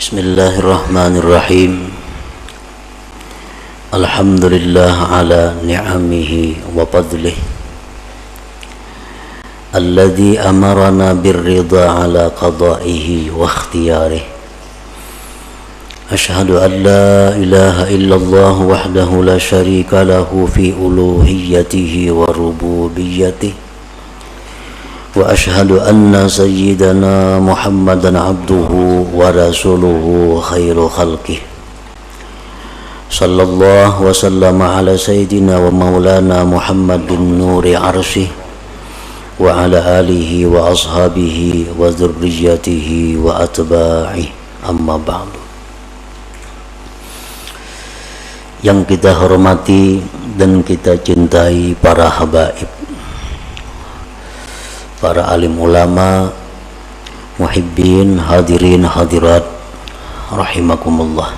Bismillahirrahmanirrahim. Alhamdulillah ala ni'amihi wa fadlih alladhi amarana birridha ala qada'ihi wa ikhtiyarih. Ashhadu an la ilaha illallah wahdahu la sharika lahu fi uluhiyyatihi wa rububiyyatihi. Wa ashhadu anna sayyidana Muhammadan abduhu wa rasuluhu khairu khalqih. Sallallahu wa sallama ala sayyidina wa maulana Muhammadin nuri arsyih wa ala alihi wa ashabihi wa dzurriyyatihi wa atba'ih, amma ba'du. Yang kita hormati dan kita cintai para habaib, para alim ulama, muhibbin, hadirin hadirat rahimakumullah.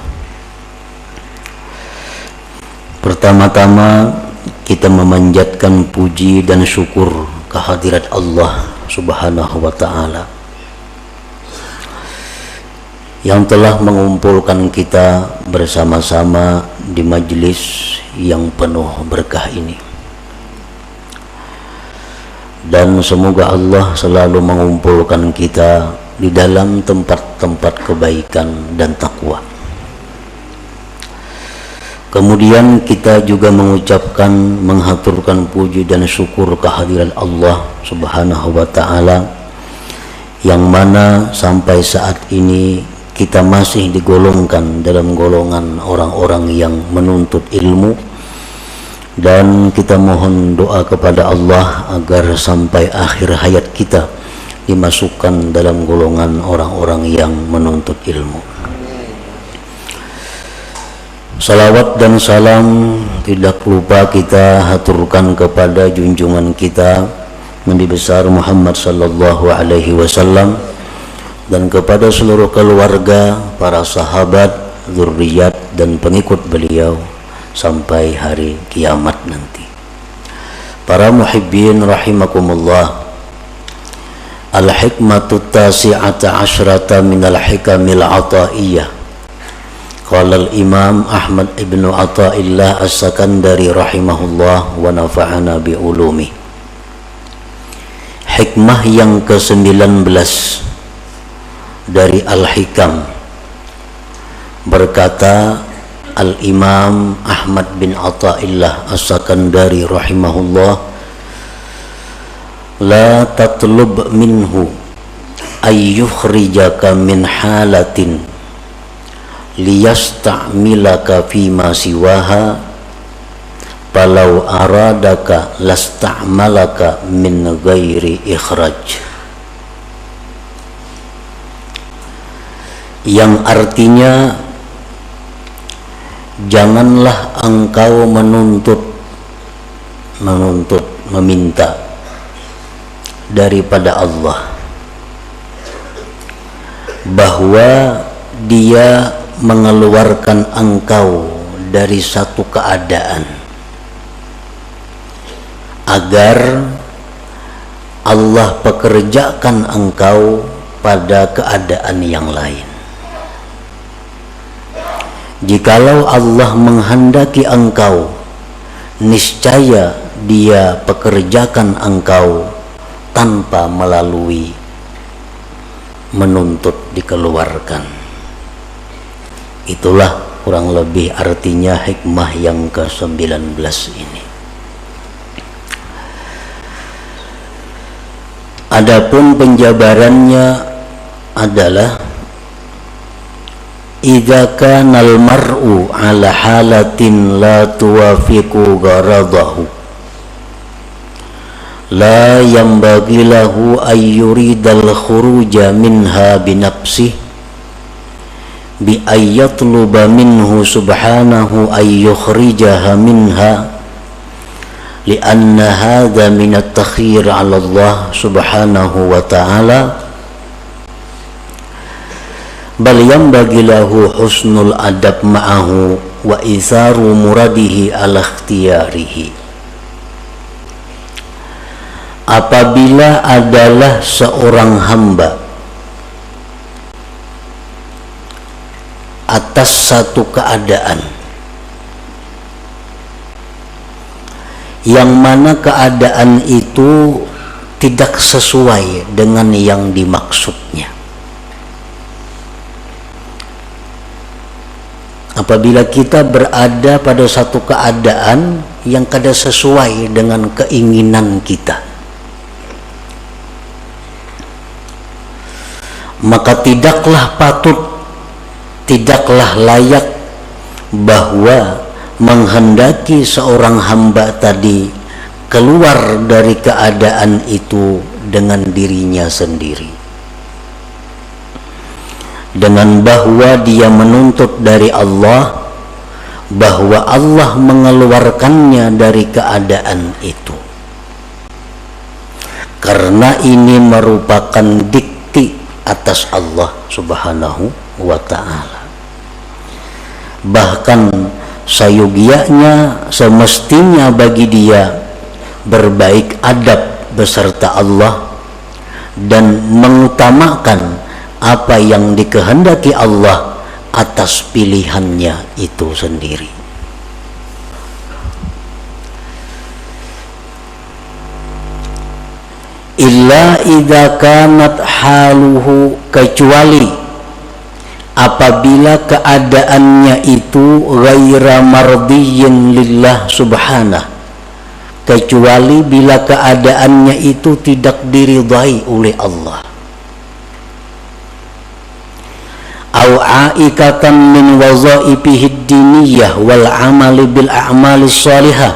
Pertama-tama kita memanjatkan puji dan syukur kehadirat Allah Subhanahu wa ta'ala yang telah mengumpulkan kita bersama-sama di majlis yang penuh berkah ini. Dan semoga Allah selalu mengumpulkan kita di dalam tempat-tempat kebaikan dan takwa. Kemudian kita juga mengucapkan, menghaturkan puji dan syukur kehadiran Allah Subhanahu wa ta'ala yang mana sampai saat ini kita masih digolongkan dalam golongan orang-orang yang menuntut ilmu. Dan kita mohon doa kepada Allah agar sampai akhir hayat kita dimasukkan dalam golongan orang-orang yang menuntut ilmu. Salawat dan salam tidak lupa kita haturkan kepada junjungan kita Nabi besar Muhammad sallallahu alaihi wasallam dan kepada seluruh keluarga, para sahabat, zurriyat dan pengikut beliau sampai hari kiamat nanti. Para muhibbin rahimakumullah, al-hikmatu tasi'ata asyrata minal hikamil ataiyah. Qala al-imam Ahmad ibn Athaillah as-Sakandari rahimahullah wa nafa'ana bi ulumi. Hikmah yang ke-19 dari al-hikam, berkata Al-Imam Ahmad bin Athaillah As-Sakandari rahimahullah, la tatlub minhu ayyukhrijaka min halatin liyasta'milaka fima siwaha falau aradaka lasta'malaka min ghairi ikhraj. Yang artinya, janganlah engkau meminta daripada Allah bahwa Dia mengeluarkan engkau dari satu keadaan agar Allah pekerjakan engkau pada keadaan yang lain. Jikalau Allah menghendaki engkau, niscaya Dia pekerjakan engkau tanpa melalui menuntut dikeluarkan. Itulah kurang lebih artinya hikmah yang ke-19 ini. Adapun penjabarannya adalah, idza kana al-mar'u ala halatin la tuwafiqu gharadahu la yanbaghi lahu ay yuridal khuruja minha bi nafsihi bi ay yatluba minhu subhanahu ay yukhrijaha minha li anna hadha min at-takhir 'ala Allah subhanahu wa ta'ala, bal yanbaghi lahu husnul adab ma'ahu wa itharu muradihi ala ikhtiyarihi. Apabila adalah seorang hamba atas satu keadaan yang mana keadaan itu tidak sesuai dengan yang dimaksudnya. Apabila kita berada pada satu keadaan yang kada sesuai dengan keinginan kita, maka tidaklah patut, tidaklah layak bahwa menghendaki seorang hamba tadi keluar dari keadaan itu dengan dirinya sendiri, dengan bahwa dia menuntut dari Allah bahwa Allah mengeluarkannya dari keadaan itu, karena ini merupakan dikti atas Allah Subhanahu wa ta'ala. Bahkan sayogianya semestinya bagi dia berbaik adab beserta Allah dan mengutamakan apa yang dikehendaki Allah atas pilihannya itu sendiri. Illa idza kanat haluhu, kecuali apabila keadaannya itu ghaira mardiyyin lillah subhanah, kecuali bila keadaannya itu tidak diridhai oleh Allah. Au aikatan min wazaifihi diniyah wal amali bil a'malis shalihah,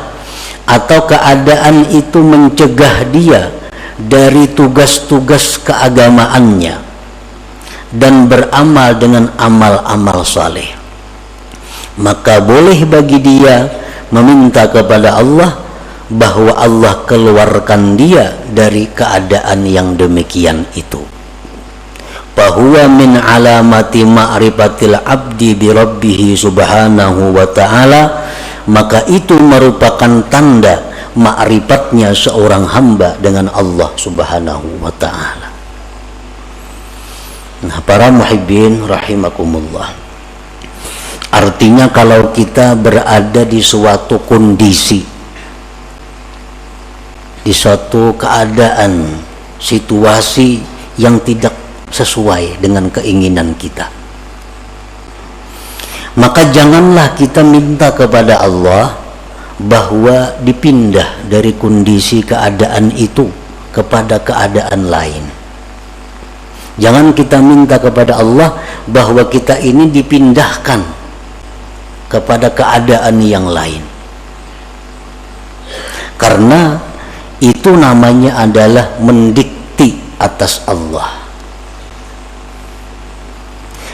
atau keadaan itu mencegah dia dari tugas-tugas keagamaannya dan beramal dengan amal-amal saleh, maka boleh bagi dia meminta kepada Allah bahwa Allah keluarkan dia dari keadaan yang demikian itu. Fahuwa min alamati ma'rifatil abdi bi rabbih subhanahu wa ta'ala, maka itu merupakan tanda ma'rifatnya seorang hamba dengan Allah subhanahu wa ta'ala. Nah, para muhibbin rahimakumullah, artinya kalau kita berada di suatu kondisi, di suatu keadaan, situasi yang tidak sesuai dengan keinginan kita, maka janganlah kita minta kepada Allah bahwa dipindah dari kondisi keadaan itu kepada keadaan lain. Jangan kita minta kepada Allah bahwa kita ini dipindahkan kepada keadaan yang lain, karena itu namanya adalah mendikti atas Allah.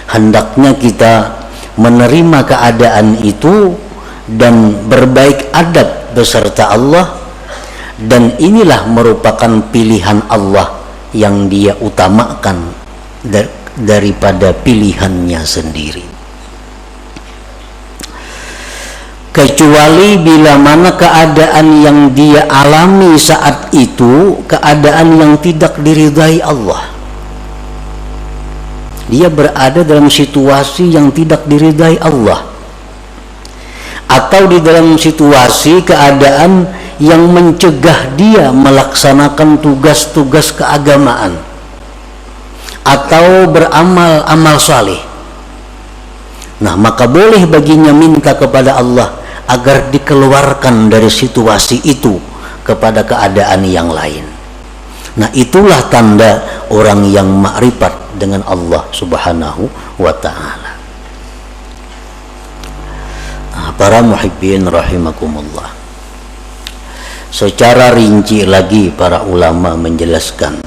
Hendaknya kita menerima keadaan itu dan berbaik adab beserta Allah, dan inilah merupakan pilihan Allah yang dia utamakan daripada pilihannya sendiri. Kecuali bila mana keadaan yang dia alami saat itu keadaan yang tidak diridhai Allah, dia berada dalam situasi yang tidak diridhai Allah, atau di dalam situasi keadaan yang mencegah dia melaksanakan tugas-tugas keagamaan atau beramal amal saleh. Nah, maka boleh baginya minta kepada Allah agar dikeluarkan dari situasi itu kepada keadaan yang lain. Nah, itulah tanda orang yang makrifat dengan Allah subhanahu wa ta'ala. Nah, para muhibbin rahimakumullah, secara rinci lagi para ulama menjelaskan,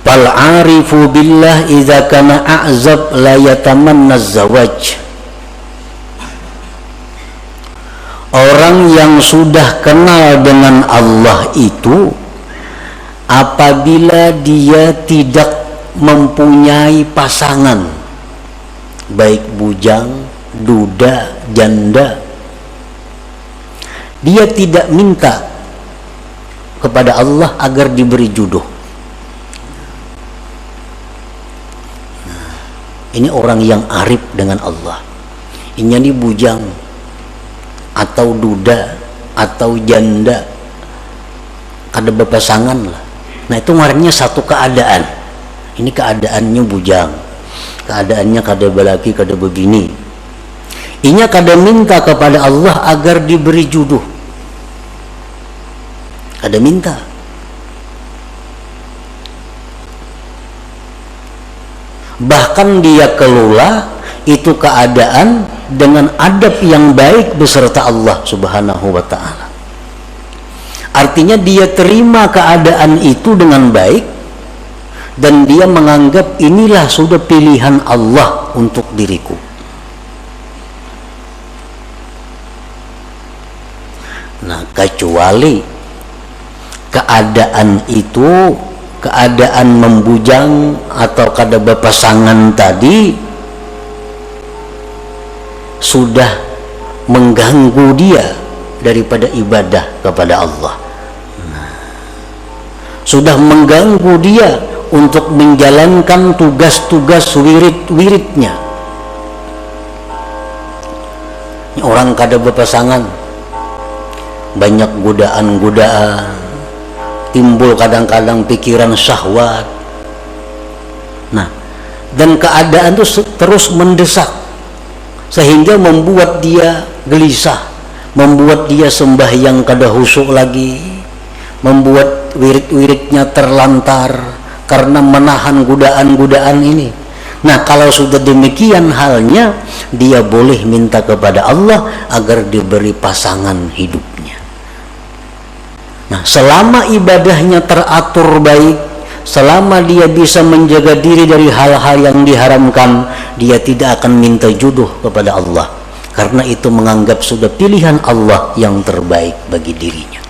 fal arifu billah idza kana a'zab la yatamanna zawaj. Orang yang sudah kenal dengan Allah itu, apabila dia tidak mempunyai pasangan, baik bujang, duda, janda, dia tidak minta kepada Allah agar diberi jodoh. Ini orang yang arif dengan Allah. Ini bujang atau duda atau janda, kada berpasangan lah. Nah itu ngarannya satu keadaan. Ini keadaannya bujang, keadaannya kada belaki, kada begini. Inya kada minta kepada Allah agar diberi jodoh, kada minta. Bahkan dia kelola itu keadaan dengan adab yang baik beserta Allah Subhanahu wa ta'ala. Artinya dia terima keadaan itu dengan baik dan dia menganggap inilah sudah pilihan Allah untuk diriku. Nah, kecuali keadaan itu, keadaan membujang atau kada berpasangan tadi sudah mengganggu dia daripada ibadah kepada Allah. Sudah mengganggu dia untuk menjalankan tugas-tugas wirid-wiridnya. Orang kada berpasangan, banyak godaan-godaan, timbul kadang-kadang pikiran syahwat. Nah, dan keadaan itu terus mendesak sehingga membuat dia gelisah, membuat dia sembahyang kada khusyuk lagi, membuat wirid-wiridnya terlantar karena menahan godaan-godaan ini. Nah, kalau sudah demikian halnya, dia boleh minta kepada Allah agar diberi pasangan hidupnya. Nah, selama ibadahnya teratur baik, selama dia bisa menjaga diri dari hal-hal yang diharamkan, dia tidak akan minta jodoh kepada Allah, karena itu menganggap sudah pilihan Allah yang terbaik bagi dirinya.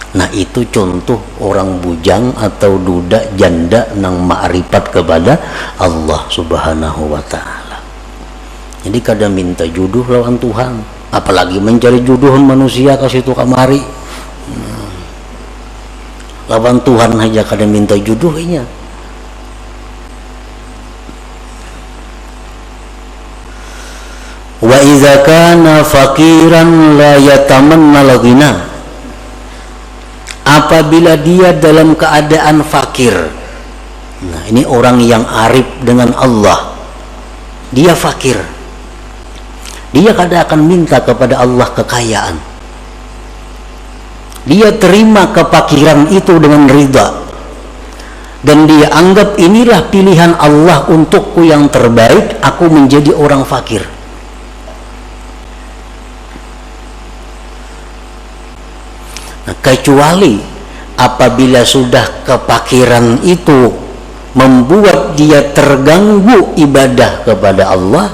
Nah, itu contoh orang bujang atau duda janda nang ma'rifat kepada Allah Subhanahu wa ta'ala. Jadi kada minta jodoh lawan Tuhan, apalagi mencari jodoh manusia ke situ kamari. Lawan Tuhan aja kada minta jodohnya. Wa idza kana faqiran la yatamanna al-ghina. Apabila dia dalam keadaan fakir, nah ini orang yang arif dengan Allah, dia fakir, dia kada akan minta kepada Allah kekayaan. Dia terima kefakiran itu dengan ridha, dan dia anggap inilah pilihan Allah untukku yang terbaik, aku menjadi orang fakir. Nah, kecuali apabila sudah kefakiran itu membuat dia terganggu ibadah kepada Allah,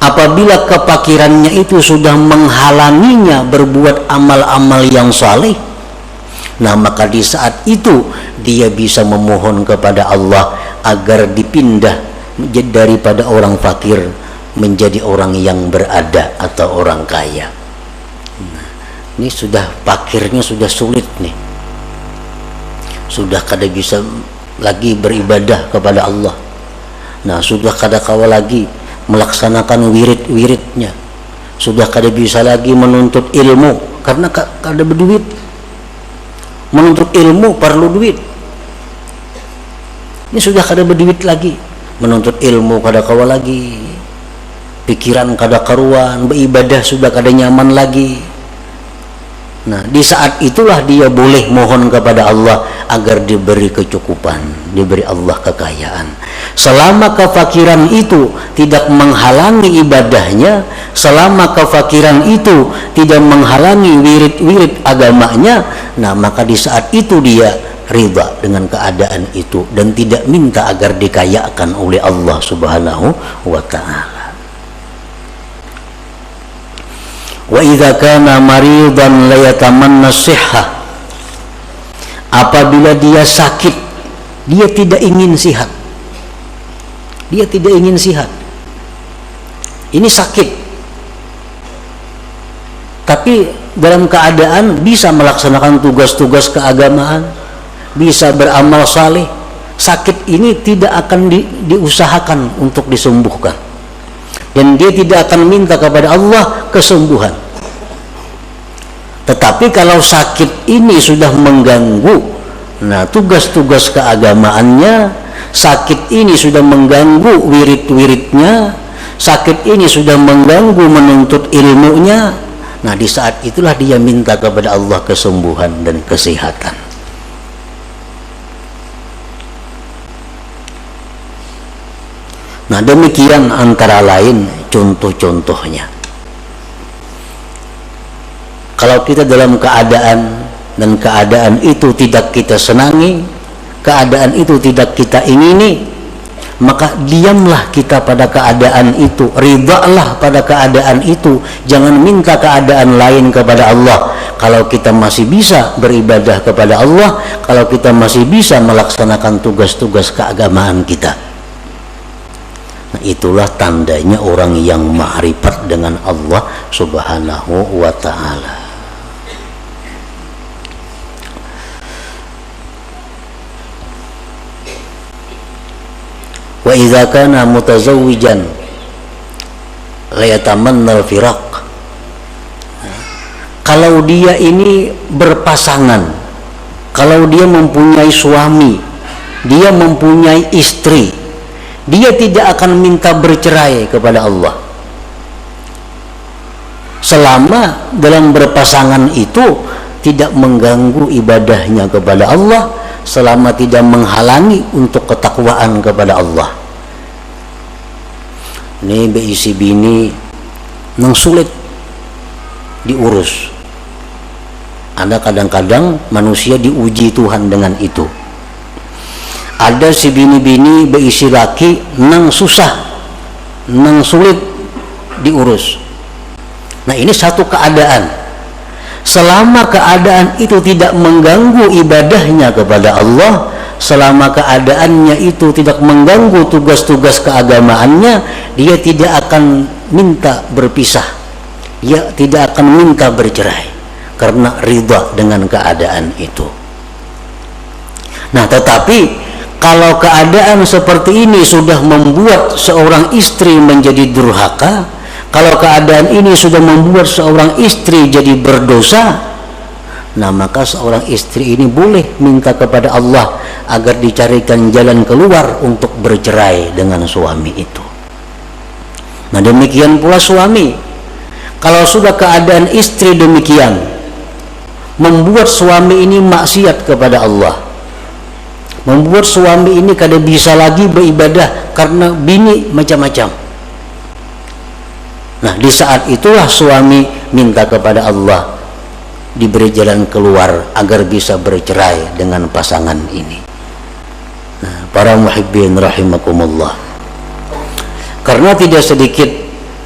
apabila kefakirannya itu sudah menghalanginya berbuat amal-amal yang saleh, nah maka di saat itu dia bisa memohon kepada Allah agar dipindah daripada orang fakir menjadi orang yang berada atau orang kaya. Ini sudah fakirnya sudah sulit nih, sudah kada bisa lagi beribadah kepada Allah. Nah, sudah kada kawa lagi melaksanakan wirid-wiridnya, sudah kada bisa lagi menuntut ilmu karena kada berduit. Menuntut ilmu perlu duit. Ini sudah kada berduit lagi, menuntut ilmu kada kawa lagi, pikiran kada karuan, beribadah sudah kada nyaman lagi. Nah, di saat itulah dia boleh mohon kepada Allah agar diberi kecukupan, diberi Allah kekayaan. Selama kefakiran itu tidak menghalangi ibadahnya, selama kefakiran itu tidak menghalangi wirid-wirid agamanya, nah maka di saat itu dia ridha dengan keadaan itu dan tidak minta agar dikayakan oleh Allah Subhanahu wa ta'ala. Wa idza kana maridan la yatamanna sihhah. Apabila dia sakit, dia tidak ingin sihat. Dia tidak ingin sihat. Ini sakit, tapi dalam keadaan bisa melaksanakan tugas-tugas keagamaan, bisa beramal saleh, sakit ini tidak akan diusahakan untuk disembuhkan, dan dia tidak akan minta kepada Allah kesembuhan. Tetapi kalau sakit ini sudah mengganggu, nah tugas-tugas keagamaannya, sakit ini sudah mengganggu wirid-wiridnya, sakit ini sudah mengganggu menuntut ilmunya, nah di saat itulah dia minta kepada Allah kesembuhan dan kesehatan. Nah demikian antara lain contoh-contohnya. Kalau kita dalam keadaan dan keadaan itu tidak kita senangi, keadaan itu tidak kita ingini, maka diamlah kita pada keadaan itu, ridhalah pada keadaan itu, jangan minta keadaan lain kepada Allah. Kalau kita masih bisa beribadah kepada Allah, kalau kita masih bisa melaksanakan tugas-tugas keagamaan kita, nah itulah tandanya orang yang ma'rifat dengan Allah subhanahu wa ta'ala. Wa idza kana mutazawwijan la yatamanna al-firaq. Kalau dia ini berpasangan, kalau dia mempunyai suami, dia mempunyai istri, dia tidak akan minta bercerai kepada Allah selama dalam berpasangan itu tidak mengganggu ibadahnya kepada Allah, selama tidak menghalangi untuk ketakwaan kepada Allah. Ini beisi bini nang sulit diurus. Ada kadang-kadang manusia diuji Tuhan dengan itu. Ada si bini-bini beisi laki nang susah, nang sulit diurus. Nah ini satu keadaan. Selama keadaan itu tidak mengganggu ibadahnya kepada Allah, selama keadaannya itu tidak mengganggu tugas-tugas keagamaannya, dia tidak akan minta berpisah, dia tidak akan minta bercerai karena ridha dengan keadaan itu. Nah tetapi kalau keadaan seperti ini sudah membuat seorang istri menjadi durhaka, kalau keadaan ini sudah membuat seorang istri jadi berdosa, nah maka seorang istri ini boleh minta kepada Allah agar dicarikan jalan keluar untuk bercerai dengan suami itu. Nah demikian pula suami, kalau sudah keadaan istri demikian membuat suami ini maksiat kepada Allah, membuat suami ini kada bisa lagi beribadah karena bini macam-macam, nah di saat itulah suami minta kepada Allah diberi jalan keluar agar bisa bercerai dengan pasangan ini. Nah, para muhibbin rahimakumullah, karena tidak sedikit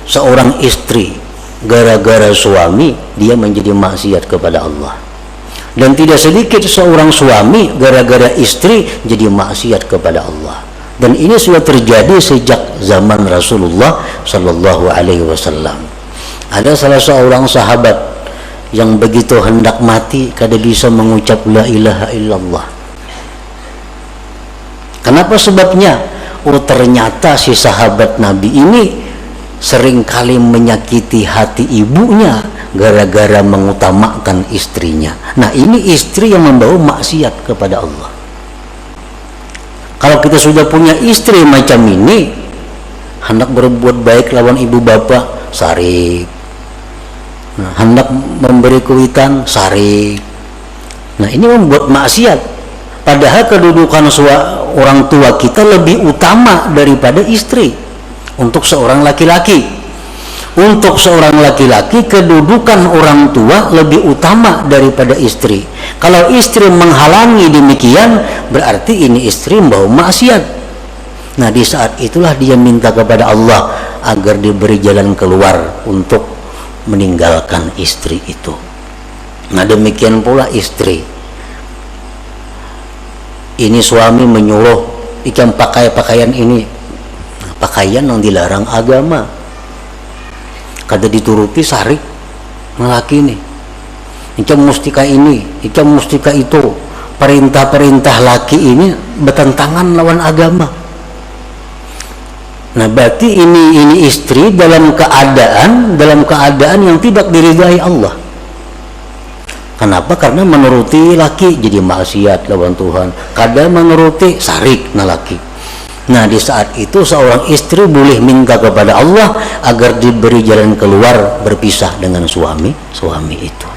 seorang istri gara-gara suami dia menjadi maksiat kepada Allah, dan tidak sedikit seorang suami gara-gara istri jadi maksiat kepada Allah. Dan ini sudah terjadi sejak zaman Rasulullah Sallallahu Alaihi Wasallam. Ada salah seorang sahabat yang begitu hendak mati kada bisa mengucap la ilaha illallah. Kenapa sebabnya? Oh ternyata si sahabat Nabi ini seringkali menyakiti hati ibunya gara-gara mengutamakan istrinya. Nah ini istri yang membawa maksiat kepada Allah. Kalau kita sudah punya istri macam ini, hendak berbuat baik lawan ibu bapak, sarik. Nah, hendak memberi kuitan, sarik. Nah ini membuat maksiat. Padahal kedudukan orang tua kita lebih utama daripada istri. Untuk seorang laki-laki, untuk seorang laki-laki kedudukan orang tua lebih utama daripada istri. Kalau istri menghalangi demikian, berarti ini istri membawa maksiat. Nah di saat itulah dia minta kepada Allah agar diberi jalan keluar untuk meninggalkan istri itu. Nah demikian pula istri. Ini suami menyuruh ikan pakai pakaian ini, pakaian yang dilarang agama, kada dituruti sarik laki ini, ikan mustika ini, ikan mustika itu, perintah-perintah laki ini bertentangan lawan agama. Nah, berarti ini istri dalam keadaan yang tidak diridhai Allah. Kenapa? Karena menuruti laki jadi maksiat lawan Tuhan. Kadang menuruti sarik na laki. Nah, di saat itu seorang istri boleh minta kepada Allah agar diberi jalan keluar berpisah dengan suami itu.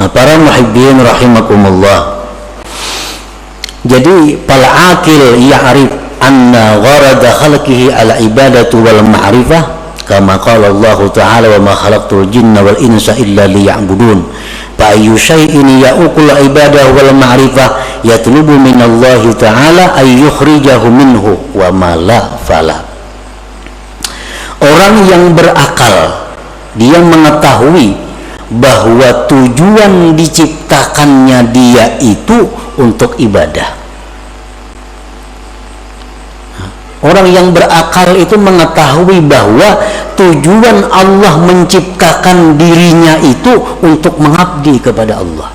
Nah, para muhibbin rahimakumullah. Jadi fal aqil ya'rif anna gharada khalqihi ala ibadatu wal ma'rifah kama qala Allah ta'ala wa ma khalaqtul jinna wal insa illa liya'budun. Fa ayyu syai'in ya'uqul ibadah wal ma'rifah yatlubu min Allah ta'ala ay yukhrijahu minhu wa ma la fala. Orang yang berakal dia mengetahui bahwa tujuan diciptakannya dia itu untuk ibadah. Orang yang berakal itu mengetahui bahwa tujuan Allah menciptakan dirinya itu untuk mengabdi kepada Allah.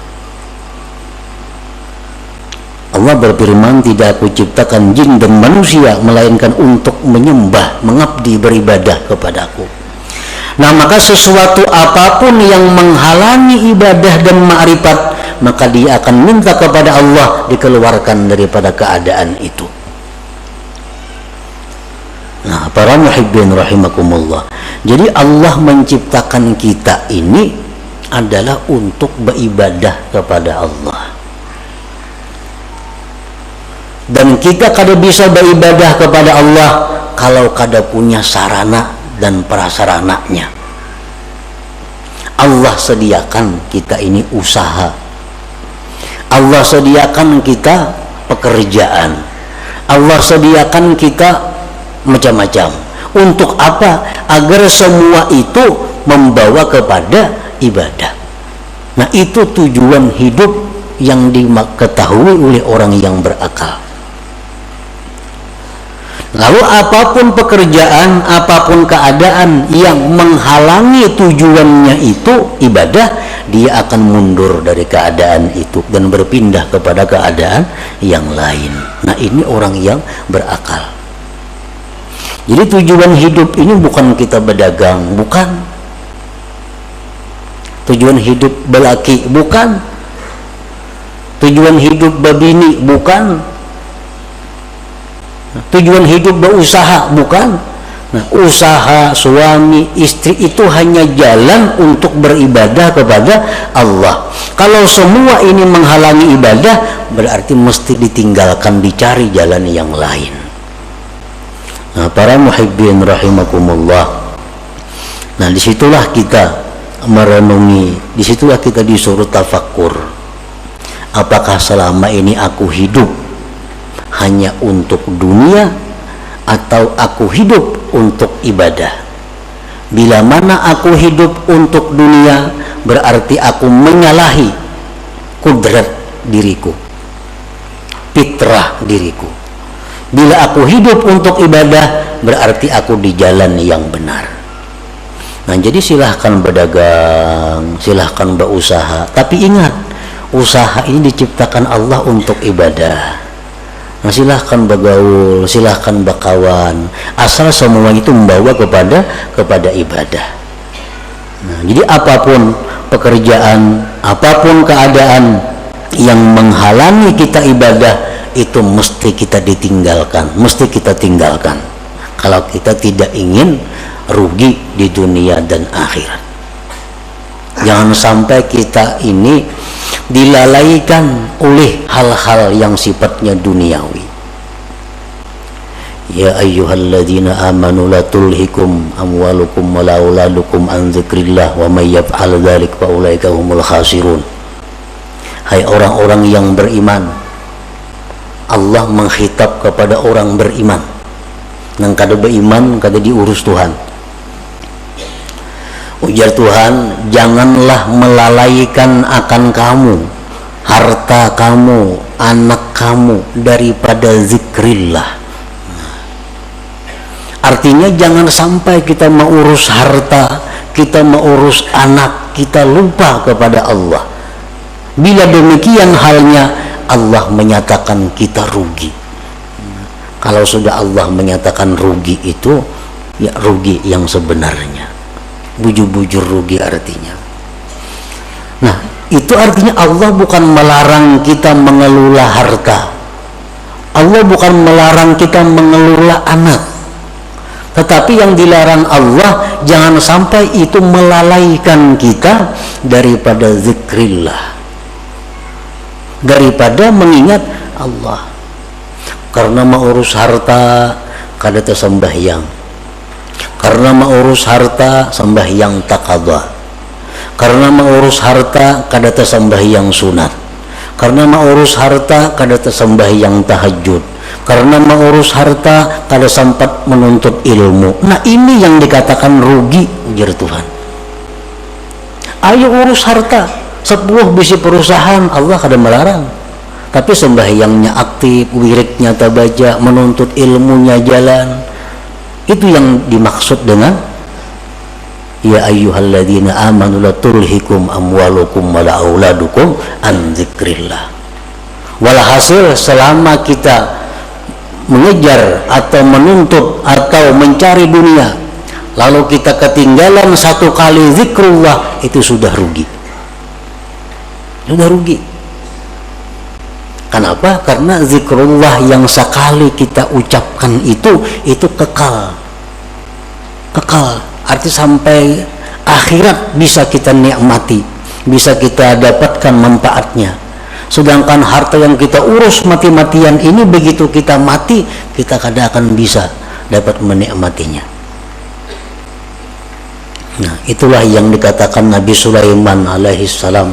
Allah berfirman, tidak aku ciptakan jin dan manusia melainkan untuk menyembah, mengabdi, beribadah kepadaku. Nah, maka sesuatu apapun yang menghalangi ibadah dan ma'rifat, maka dia akan minta kepada Allah dikeluarkan daripada keadaan itu. Nah, para muhibbin rahimakumullah. Jadi Allah menciptakan kita ini adalah untuk beribadah kepada Allah. Dan kita kada bisa beribadah kepada Allah kalau kada punya sarana dan prasarananya. Allah sediakan kita ini usaha. Allah sediakan kita pekerjaan. Allah sediakan kita macam-macam. Untuk apa? Agar semua itu membawa kepada ibadah. Nah, itu tujuan hidup yang diketahui oleh orang yang berakal. Lalu apapun pekerjaan, apapun keadaan yang menghalangi tujuannya itu ibadah, dia akan mundur dari keadaan itu dan berpindah kepada keadaan yang lain. Nah, ini orang yang berakal. Jadi tujuan hidup ini bukan kita berdagang, bukan. Tujuan hidup belaki, bukan. Tujuan hidup babini, bukan. Tujuan hidup berusaha, bukan. Nah, usaha suami istri itu hanya jalan untuk beribadah kepada Allah. Kalau semua ini menghalangi ibadah, berarti mesti ditinggalkan, dicari jalan yang lain. Nah, para muhibbin rahimakumullah. Nah, disitulah kita merenungi, disitulah kita disuruh tafakkur. Apakah selama ini aku hidup hanya untuk dunia atau aku hidup untuk ibadah? Bila mana aku hidup untuk dunia, berarti aku menyalahi kudrat diriku, fitrah diriku. Bila aku hidup untuk ibadah, berarti aku di jalan yang benar. Nah, jadi silahkan berdagang, silahkan berusaha, tapi ingat, usaha ini diciptakan Allah untuk ibadah. Nah, silahkan bergaul, silahkan berkawan, asal semua itu membawa kepada ibadah. Nah, jadi apapun pekerjaan, apapun keadaan yang menghalangi kita ibadah, itu mesti kita ditinggalkan, mesti kita tinggalkan. Kalau kita tidak ingin rugi di dunia dan akhirat, jangan sampai kita ini dilalaikan oleh hal-hal yang sifatnya duniawi. Ya ayyuhalladzina amanu la tulhikum amwalukum wala auladukum an dzikrillah wa may yaf'al dzalik fa ulaika humul khasirun. Hai orang-orang yang beriman, Allah menghitab kepada orang beriman. Nang kada beriman kada diurus Tuhan. Ujar Tuhan, janganlah melalaikan akan kamu, harta kamu, anak kamu daripada zikrillah. Artinya jangan sampai kita mengurus harta, kita mengurus anak, kita lupa kepada Allah. Bila demikian halnya, Allah menyatakan kita rugi. Kalau sudah Allah menyatakan rugi itu, ya rugi yang sebenarnya, bujur-bujur rugi artinya. Nah, itu artinya Allah bukan melarang kita mengelola harta, Allah bukan melarang kita mengelola anak, tetapi yang dilarang Allah jangan sampai itu melalaikan kita daripada zikrillah, daripada mengingat Allah. Karena mau urus harta kada tersembahyang, karena mau urus harta sembahyang taqadha, karena mau urus harta kada tersembahyang sunat, karena mau urus harta kada tersembahyang tahajud, karena mau urus harta kada sempat menuntut ilmu. Nah, ini yang dikatakan rugi, ujar Tuhan. Ayo urus harta, 10 bisi perusahaan, Allah kada melarang, tapi sembahyangnya aktif, wiridnya tabaja, menuntut ilmunya jalan. Itu yang dimaksud dengan ya ayyuhalladzina amanu la tulhikum amwalukum wala auladukum an dzikrillah. Walhasil selama kita mengejar atau menuntut atau mencari dunia, lalu kita ketinggalan satu kali zikrullah, itu sudah rugi. Sudah rugi. Kenapa? Karena zikrullah yang sekali kita ucapkan itu kekal. Kekal, arti sampai akhirat bisa kita nikmati, bisa kita dapatkan manfaatnya. Sedangkan harta yang kita urus mati-matian ini, begitu kita mati, kita kada akan bisa dapat menikmatinya. Nah, itulah yang dikatakan Nabi Sulaiman alaihissalam.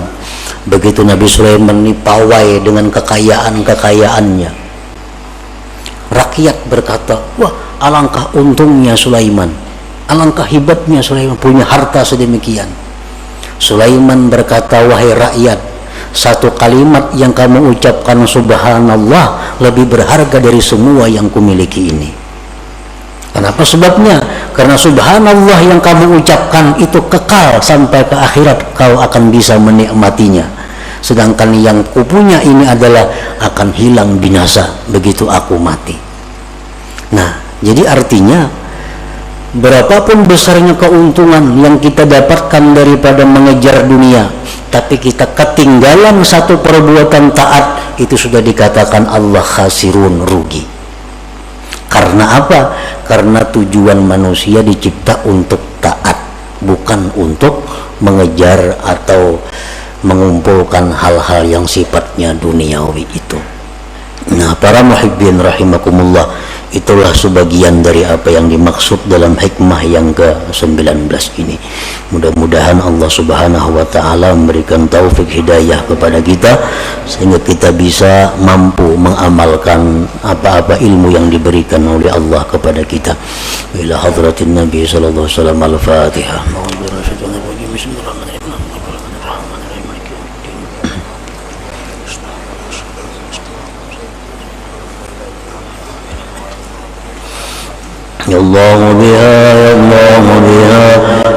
Begitu Nabi Sulaiman ini pawai dengan kekayaan-kekayaannya, rakyat berkata, wah alangkah untungnya Sulaiman, alangkah hebatnya Sulaiman punya harta sedemikian. Sulaiman berkata, wahai rakyat, satu kalimat yang kamu ucapkan subhanallah lebih berharga dari semua yang kumiliki ini. Kenapa sebabnya? Karena subhanallah yang kamu ucapkan itu kekal sampai ke akhirat, kau akan bisa menikmatinya. Sedangkan yang kupunya ini adalah akan hilang binasa begitu aku mati. Nah, jadi artinya berapapun besarnya keuntungan yang kita dapatkan daripada mengejar dunia, tapi kita ketinggalan satu perbuatan taat, itu sudah dikatakan Allah khasirun, rugi. Karena apa? Karena tujuan manusia dicipta untuk taat, bukan untuk mengejar atau mengumpulkan hal-hal yang sifatnya duniawi itu. Nah, para muhibbin rahimakumullah, itulah sebagian dari apa yang dimaksud dalam hikmah yang ke-19 ini. Mudah-mudahan Allah Subhanahu wa taala memberikan taufik hidayah kepada kita sehingga kita bisa mampu mengamalkan apa-apa ilmu yang diberikan oleh Allah kepada kita. Ila hadratin Nabi sallallahu alaihi wasallam. Al-Fatihah. Ya Allah biha, ya Allah biha,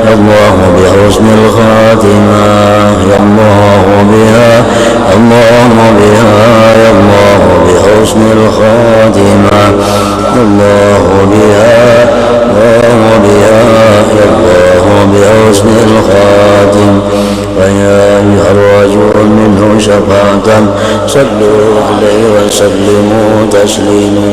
ya Allah bi husnil khatimah, ya Allah biha, ya Allah biha, ya Allah bi husnil khatimah, ya Allah biha, ya Allah biha, ya Allah bi husnil khatimah. ويا أيها الرجل منه شفاعة صلوا عليه وسلموا تسليما.